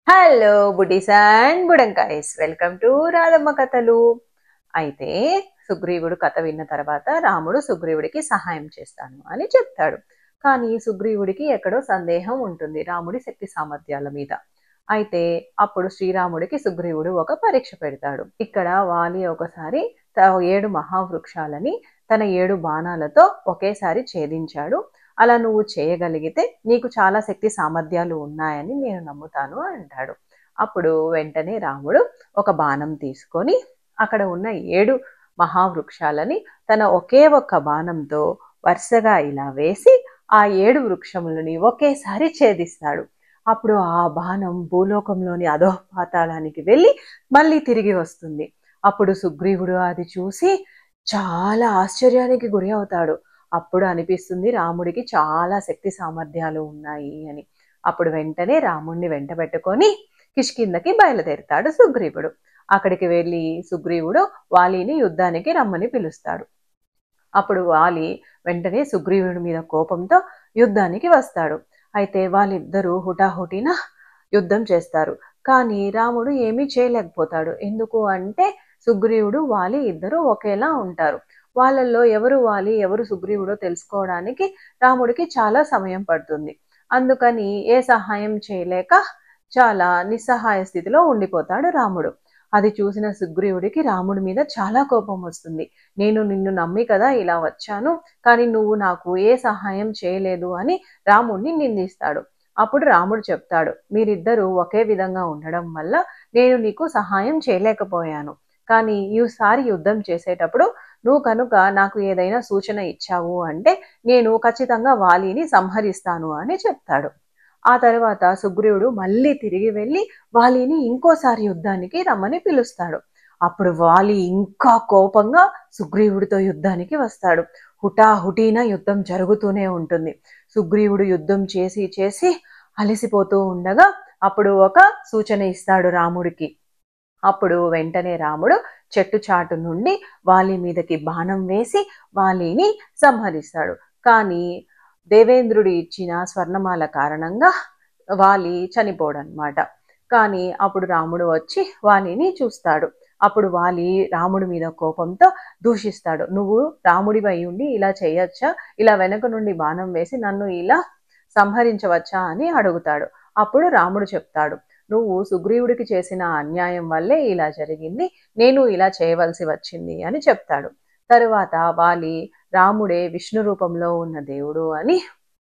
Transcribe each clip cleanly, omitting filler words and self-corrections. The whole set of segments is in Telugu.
హలో బుడ్డీస్ అండ్ బుడంకాయస్, వెల్కమ్ టు రాధమ్మ కథలు. అయితే సుగ్రీవుడు కథ విన్న తర్వాత రాముడు సుగ్రీవుడికి సహాయం చేస్తాను అని చెప్తాడు. కానీ సుగ్రీవుడికి ఎక్కడో సందేహం ఉంటుంది రాముడి శక్తి సామర్థ్యాల మీద. అయితే అప్పుడు శ్రీరాముడికి సుగ్రీవుడు ఒక పరీక్ష పెడతాడు. ఇక్కడ వాలి ఒకసారి 7 మహావృక్షాలని తన 7 బాణాలతో ఒకేసారి ఛేదించాడు. అలా నువ్వు చేయగలిగితే నీకు చాలా శక్తి సామర్థ్యాలు ఉన్నాయని నేను నమ్ముతాను అంటాడు. అప్పుడు వెంటనే రాముడు ఒక బాణం తీసుకొని అక్కడ ఉన్న 7 మహావృక్షాలని తన ఒకే ఒక్క బాణంతో వరుసగా ఇలా వేసి ఆ 7 వృక్షములని ఒకేసారి ఛేదిస్తాడు. అప్పుడు ఆ బాణం భూలోకంలోని అధోపాతాళానికి వెళ్ళి మళ్ళీ తిరిగి వస్తుంది. అప్పుడు సుగ్రీవుడు అది చూసి చాలా ఆశ్చర్యానికి గురి అవుతాడు. అప్పుడు అనిపిస్తుంది రాముడికి చాలా శక్తి సామర్థ్యాలు ఉన్నాయి అని. అప్పుడు వెంటనే రాముడిని వెంట పెట్టుకొని కిష్కింధకి బయలుదేరుతాడు సుగ్రీవుడు. అక్కడికి వెళ్ళి సుగ్రీవుడు వాలిని యుద్ధానికి రమ్మని పిలుస్తాడు. అప్పుడు వాలి వెంటనే సుగ్రీవుడి మీద కోపంతో యుద్ధానికి వస్తాడు. అయితే వాళ్ళిద్దరూ హుటాహుటిన యుద్ధం చేస్తారు. కానీ రాముడు ఏమీ చేయలేకపోతాడు. ఎందుకు అంటే సుగ్రీవుడు వాలి ఇద్దరు ఒకేలా ఉంటారు. వాళ్ళల్లో ఎవరు వాలి ఎవరు సుగ్రీవుడో తెలుసుకోవడానికి రాముడికి చాలా సమయం పడుతుంది. అందుకని ఏ సహాయం చేయలేక చాలా నిస్సహాయ స్థితిలో ఉండిపోతాడు రాముడు. అది చూసిన సుగ్రీవుడికి రాముడి మీద చాలా కోపం వస్తుంది. నేను నిన్ను నమ్మి కదా ఇలా వచ్చాను, కానీ నువ్వు నాకు ఏ సహాయం చేయలేదు అని రాముడిని నిందిస్తాడు. అప్పుడు రాముడు చెప్తాడు, మీరిద్దరూ ఒకే విధంగా ఉండడం వల్ల నేను నీకు సహాయం చేయలేకపోయాను. కానీ ఈసారి యుద్ధం చేసేటప్పుడు నువ్వు కనుక నాకు ఏదైనా సూచన ఇచ్చావు అంటే నేను ఖచ్చితంగా వాలిని సంహరిస్తాను అని చెప్తాడు. ఆ తర్వాత సుగ్రీవుడు మళ్ళీ తిరిగి వెళ్ళి వాలిని ఇంకోసారి యుద్ధానికి రమ్మని పిలుస్తాడు. అప్పుడు వాలి ఇంకా కోపంగా సుగ్రీవుడితో యుద్ధానికి వస్తాడు. హుటాహుటీన యుద్ధం జరుగుతూనే ఉంటుంది. సుగ్రీవుడు యుద్ధం చేసి చేసి అలసిపోతూ ఉండగా అప్పుడు ఒక సూచన ఇస్తాడు రాముడికి. అప్పుడు వెంటనే రాముడు చెట్టు చాటు నుండి వాలి మీదకి బాణం వేసి వాలిని సంహరిస్తాడు. కానీ దేవేంద్రుడు ఇచ్చిన స్వర్ణమాల కారణంగా వాలి చనిపోడనమాట. కానీ అప్పుడు రాముడు వచ్చి వాలిని చూస్తాడు. అప్పుడు వాలి రాముడి మీద కోపంతో దూషిస్తాడు, నువ్వు రాముడివై ఉండి ఇలా చేయొచ్చా, ఇలా వెనక నుండి బాణం వేసి నన్ను ఇలా సంహరించవచ్చా అని అడుగుతాడు. అప్పుడు రాముడు చెప్తాడు, నువ్వు సుగ్రీవుడికి చేసిన అన్యాయం వల్లే ఇలా జరిగింది, నేను ఇలా చేయవలసి వచ్చింది అని చెప్తాడు. తరువాత వాలి రాముడే విష్ణు రూపంలో ఉన్న దేవుడు అని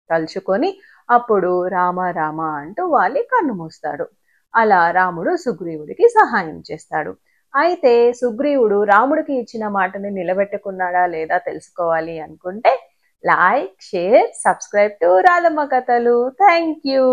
తలుచుకొని అప్పుడు రామ రామ అంటూ వాలి కన్ను మూస్తాడు. అలా రాముడు సుగ్రీవుడికి సహాయం చేస్తాడు. అయితే సుగ్రీవుడు రాముడికి ఇచ్చిన మాటని నిలబెట్టుకున్నాడా లేదా తెలుసుకోవాలి అనుకుంటే like, share, subscribe to Radhamma Kathalu. Thank you.